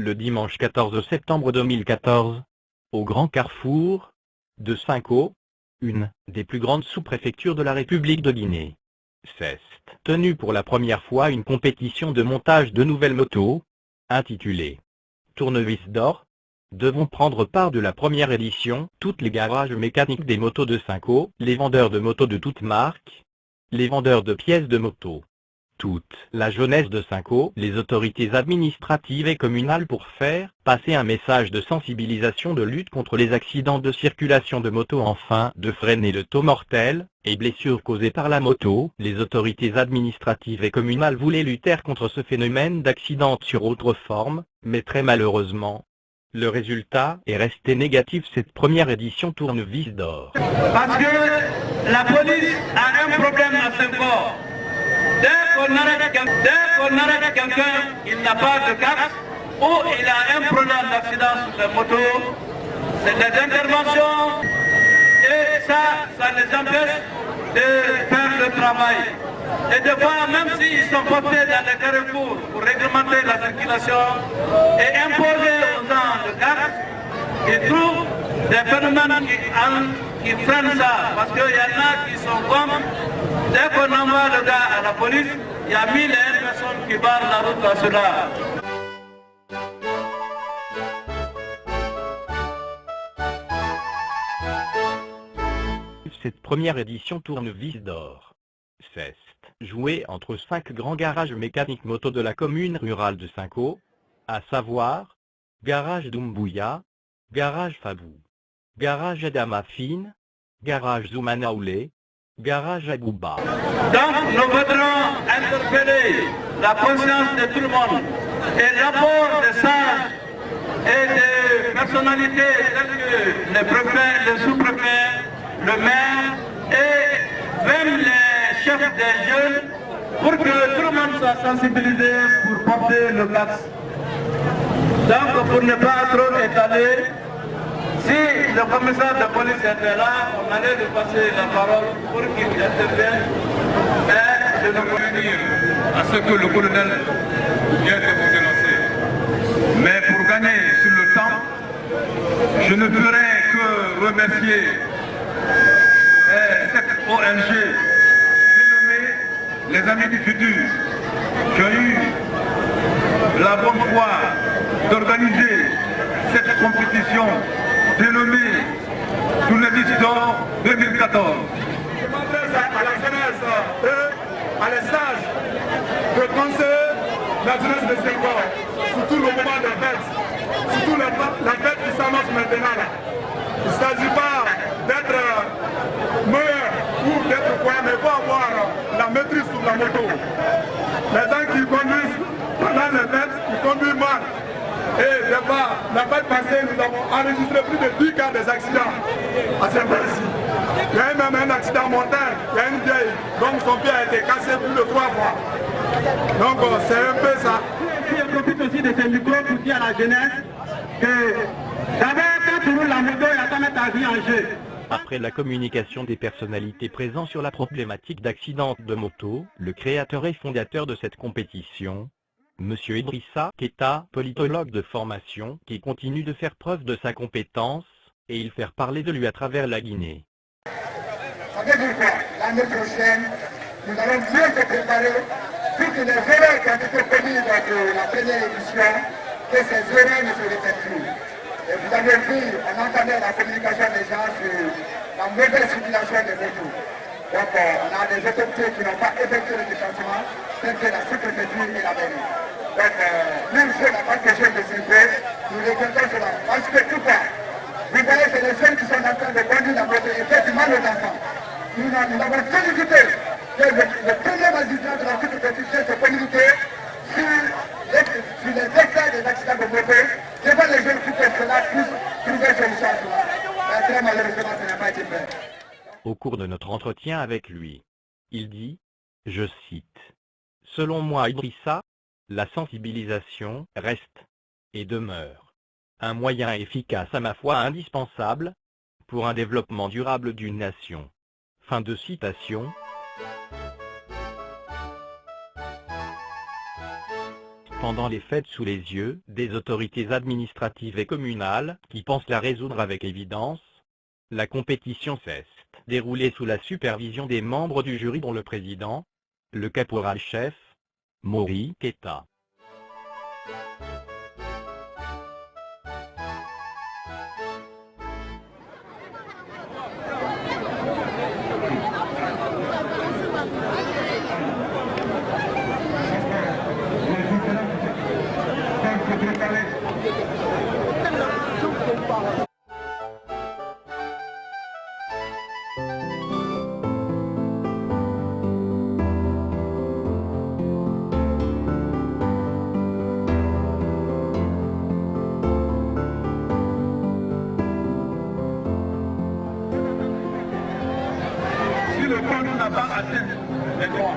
le dimanche 14 septembre 2014, au Grand Carrefour de Cinco, une des plus grandes sous-préfectures de la République de Guinée. S'est tenue pour la première fois une compétition de montage de nouvelles motos, intitulée Tournevis d'or. Devront prendre part de la première édition toutes les garages mécaniques des motos de Cinco, les vendeurs de motos de toutes marques, les vendeurs de pièces de moto, toute la jeunesse de Cinco, les autorités administratives et communales pour faire passer un message de sensibilisation de lutte contre les accidents de circulation de moto afin de freiner le taux mortel et blessures causées par la moto. Les autorités administratives et communales voulaient lutter contre ce phénomène d'accident sur autre forme, mais très malheureusement, le résultat est resté négatif. Cette première édition Tournevis d'or. Parce que la police a un problème à Cinco. Dès qu'on arrête quelqu'un, il n'a pas de casque ou il a un problème d'accident sur la moto, c'est des interventions et ça les empêche de faire le travail. Et des fois, même s'ils sont portés dans les carrefours pour réglementer la circulation et imposer aux gens le casque, ils trouvent des phénomènes qui freinent ça. Parce qu'il y en a qui sont comme, dès qu'on envoie le gars à la police, il y a 1001 personnes qui barrent la route à cela. Cette première édition Tournevis d'or s'est jouée entre 5 grands garages mécaniques moto de la commune rurale de Cinco, à savoir Garage Doumbouya, Garage Fabou, Garage Adamafine, Garage Zoumanaoulé, Garage Agouba. Donc nous voudrons interpeller la conscience de tout le monde et l'apport des sages et des personnalités telles que les préfets, les sous-préfets, le maire et même les chefs des jeunes pour que tout le monde soit sensibilisé pour porter le casque. Donc pour ne pas trop étaler, si le commissaire de police était là, on allait lui passer la parole pour qu'il intervienne. Mais je ne peux revenir à ce que le colonel vient de vous dénoncer. Mais pour gagner sur le temps, je ne ferai que remercier cette ONG dénommée les Amis du Futur, qui ont eu la bonne foi d'organiser cette compétition dénommée Tournevis d'or 2014. Je m'adresse à la jeunesse et à les sages de conseiller la jeunesse de Cinco, surtout le moment de fête, surtout la fête qui s'annonce maintenant là. Il ne s'agit pas d'être meilleur ou d'être quoi, mais il faut avoir la maîtrise sur la moto. Les gens qui conduisent pendant les fêtes, ils conduisent mal. Et la fête passée, nous avons enregistré plus de 10 cas des accidents à Saint-Paul-Ici. Il y a eu même un accident mortel, il y a une vieille, donc son pied a été cassé plus de 3 fois. Donc c'est un peu ça. Je profite aussi de ce micro pour dire à la jeunesse que d'abord quand tu roules la moto, il y a quand même ta vie en jeu. Après la communication des personnalités présentes sur la problématique d'accident de moto, le créateur et fondateur de cette compétition, Monsieur Idrissa Keita, politologue de formation, qui continue de faire preuve de sa compétence, et il fait parler de lui à travers la Guinée. Ça veut dire quoi? L'année prochaine, nous allons bien se préparer, toutes les erreurs qui ont été commises lors de la première édition, que ces erreurs ne se répètent plus. Et vous avez vu, on entendait la communication des gens sur la mauvaise circulation des motos. Donc on a des autorités qui n'ont pas effectué le déplacement, telles que la sous-préfecture et la mairie. Donc même ceux en tant que jeunes de Cinco, nous regrettons cela. Parce que pourquoi? Vous voyez, c'est les jeunes qui sont en train de conduire la moto et faire du mal aux enfants. Nous avons sollicité que le premier magistrat de la sous-préfecture se communiquer sur les effets des accidents de moto devant les jeunes pour que cela puisse trouver solution à cela. Mais très malheureusement, ça n'a pas été fait. Au cours de notre entretien avec lui, il dit, je cite, « Selon moi Idrissa, la sensibilisation reste et demeure un moyen efficace à ma foi indispensable pour un développement durable d'une nation. » Fin de citation. pendant les fêtes sous les yeux des autorités administratives et communales qui pensent la résoudre avec évidence. La compétition s'est déroulée sous la supervision des membres du jury dont le président, le caporal-chef, Mori Keita. Si le peuple n'a pas atteint les droits,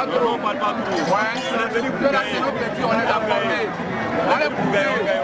pas trop. Ouais, c'est notre petit, on est d'accord. On est pour gagner.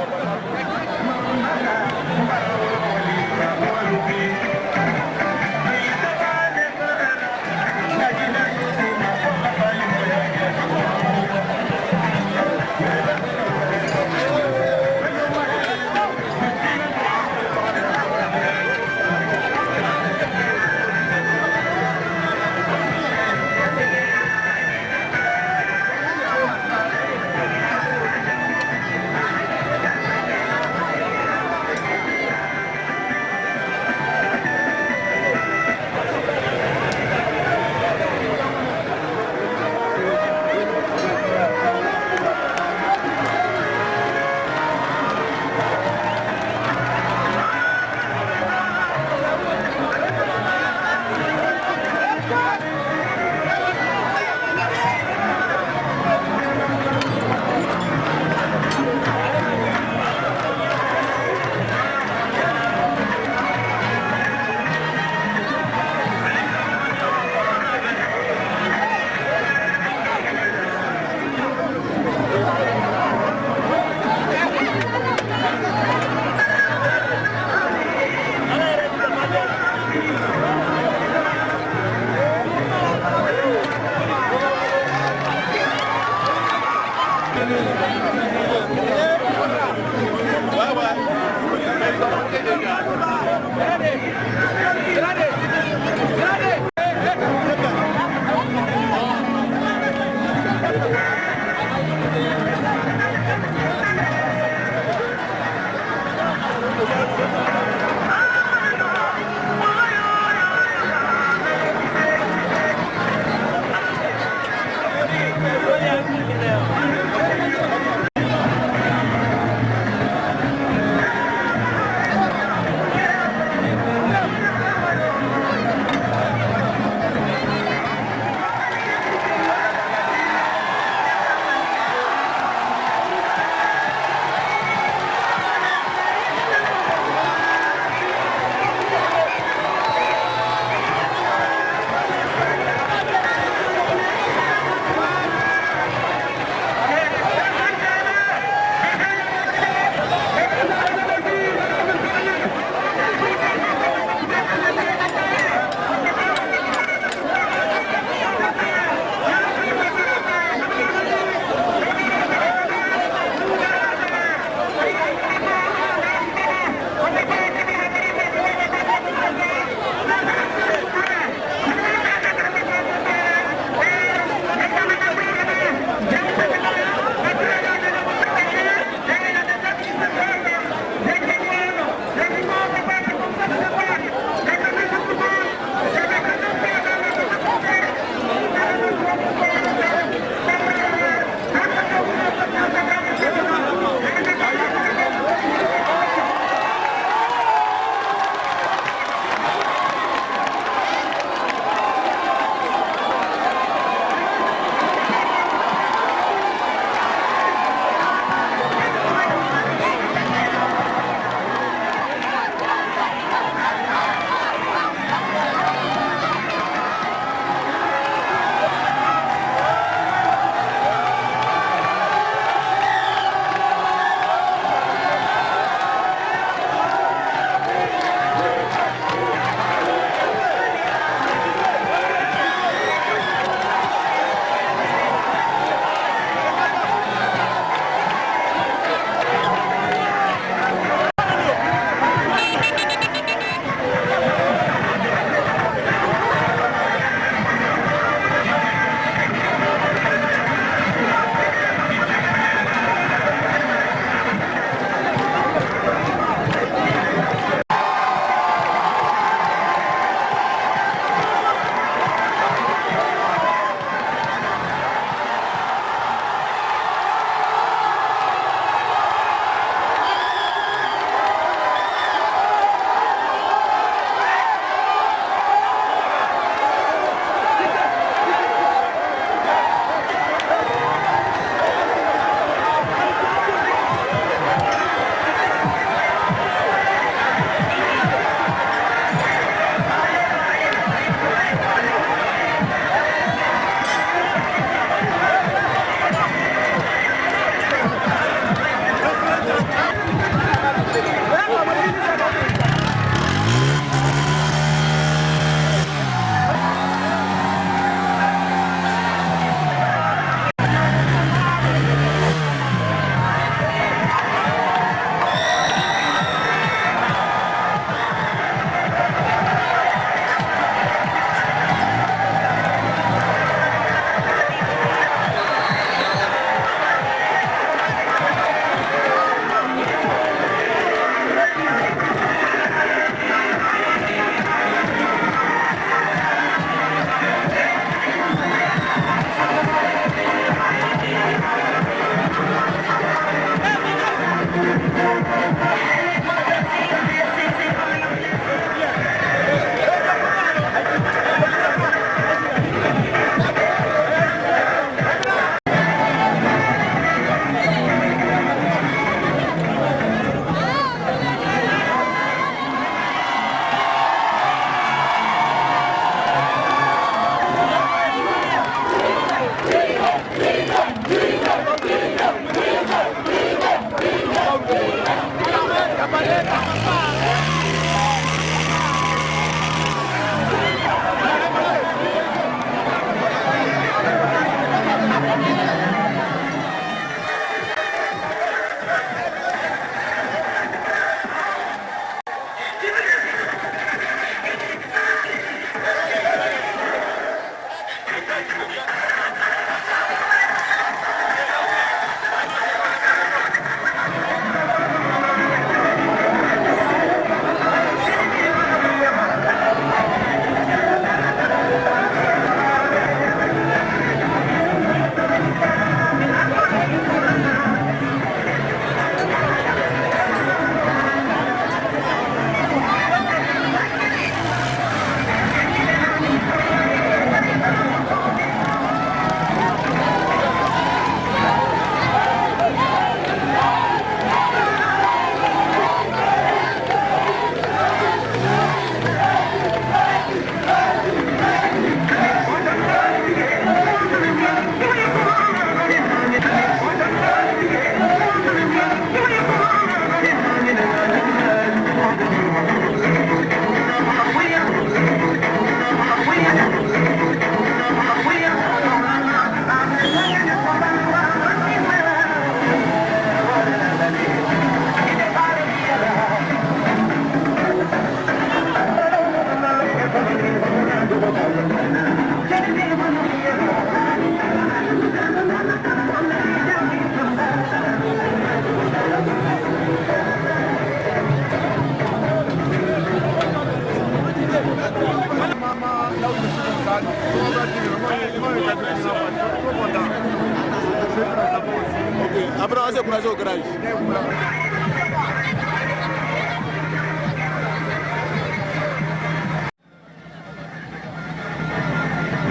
Après, on s'est croisé au garage.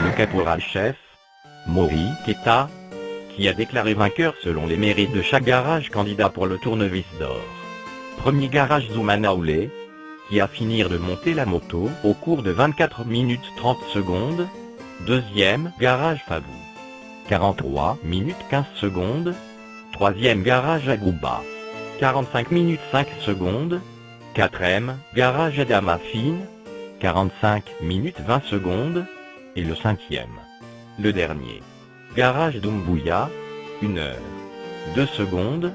Le caporal-chef, Mori Keta, qui a déclaré vainqueur selon les mérites de chaque garage candidat pour le tournevis d'or. Premier garage Zoumana Oulé, qui a fini de monter la moto au cours de 24 minutes 30 secondes. Deuxième garage Fabou, 43 minutes 15 secondes. Troisième garage Agouba, 45 minutes 5 secondes. Quatrième garage Adama Fine, 45 minutes 20 secondes. Et le cinquième, le dernier, garage Doumbouya, 1 heure 2 secondes.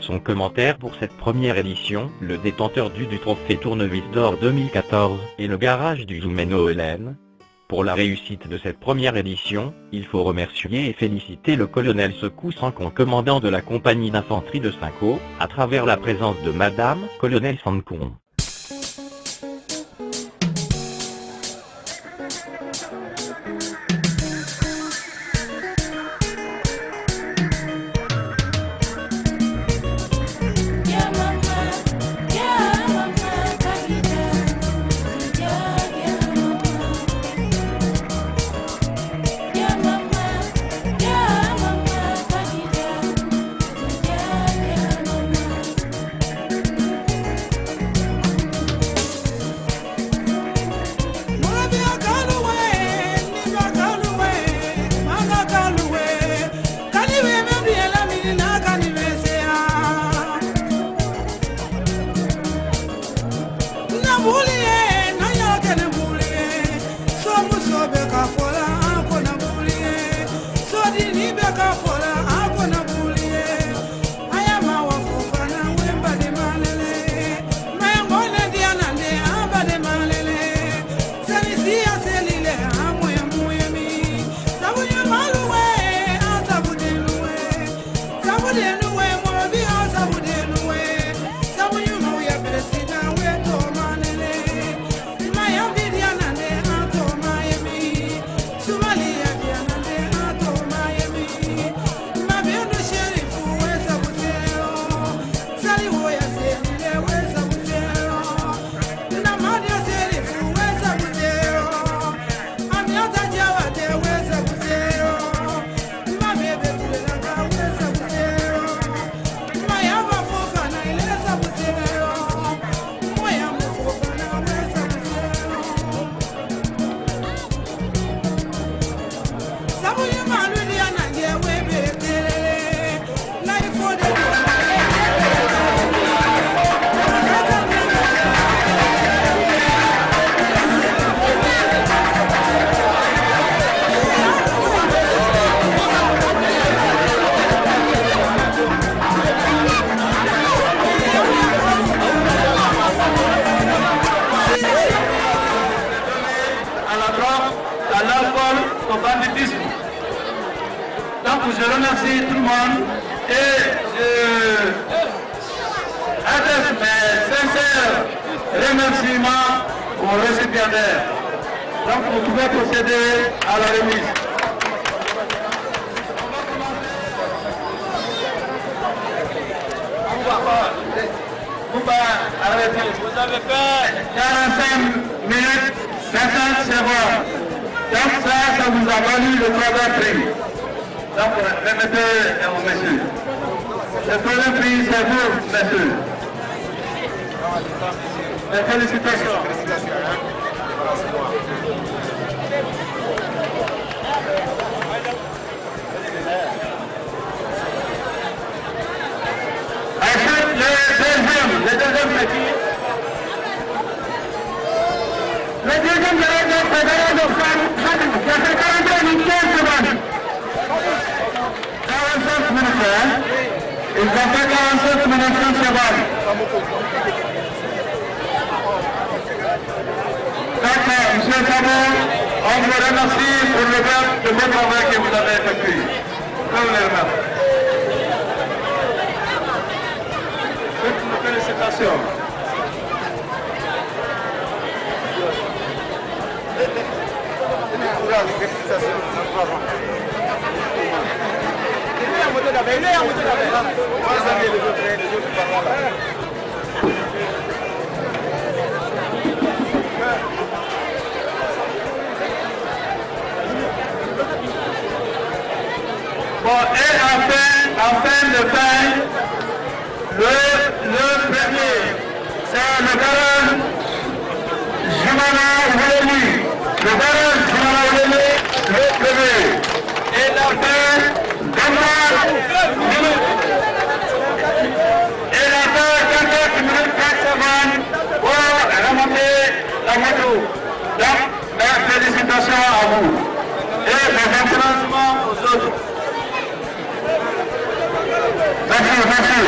Son commentaire pour cette première édition, le détenteur du trophée Tournevis d'Or 2014 et le garage du Zoumeno Hélène. Pour la réussite de cette première édition, il faut remercier et féliciter le colonel Secou Sankon, commandant de la compagnie d'infanterie de Cinco, à travers la présence de Madame Colonel Sankon. Je remercie tout le monde et je adresse mes sincères remerciements aux récipiendaires. Donc vous pouvez procéder à la remise. Arrêtez. Vous avez fait 45 minutes 50 secondes. Donc ça vous a valu le troisième prix. Donc, remettez au monsieur. Le premier prix, c'est vous, monsieur. Et félicitations. Ensuite, le deuxième c'est qui? Le deuxième directeur fédéral de France, qui a fait 42 minutes 15 secondes. 45 minutes, hein? Ils ont fait 45 minutes 15 secondes. Donc, monsieur Sabon, on vous remercie pour le bon travail que vous avez effectué. Je vous remercie. Félicitations. Félicitations. Bon, et enfin de fin, le premier, c'est le baron Jumana Ouleli. Le baron Jumana Ouleli, le premier. Et la fin, et la fin, 14 minutes 4 pour remonter la moto. Donc, félicitations à vous. Et les encouragements aux autres. Merci, merci.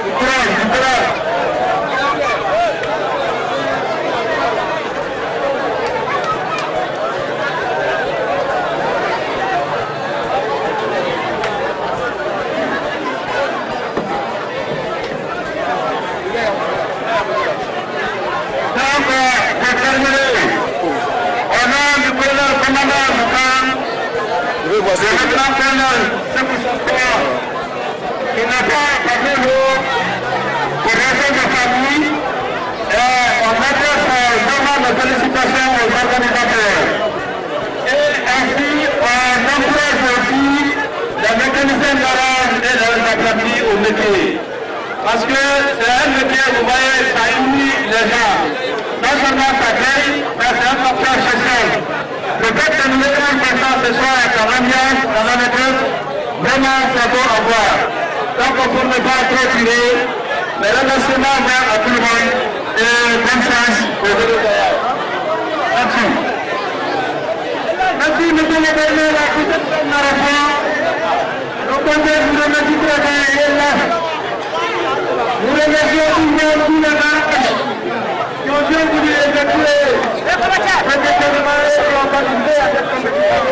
Du courage, du courage. Donc, pour terminer, au nom du colonel commandant du camp, le lieutenant-colonel Sekou qui n'a pas passé l'eau pour raison de famille, on adresse vraiment nos félicitations aux organisateurs. Et ainsi, on encourage aussi les mécaniciens d'orange et les apprentis au métier. Parce que c'est un métier, vous voyez, ça unit les gens. Non seulement ça crée, mais c'est un facteur social. Le fait que nous ayons présent ce soir avec la l'ambiance, dans la méthode, vraiment, c'est beau à voir. Donc, pour ne pas trop tirer, mais remerciements à tout le monde et bonne chance aux vélos. Merci. Merci, monsieur le gouverneur, la présidente de la réforme. Nos collègues, vous remercie très bien, il est là. Nous remercions tout le monde, tous les gens qui ont bien voulu effectuer ce déterminement et qui ont participé à cette compétition.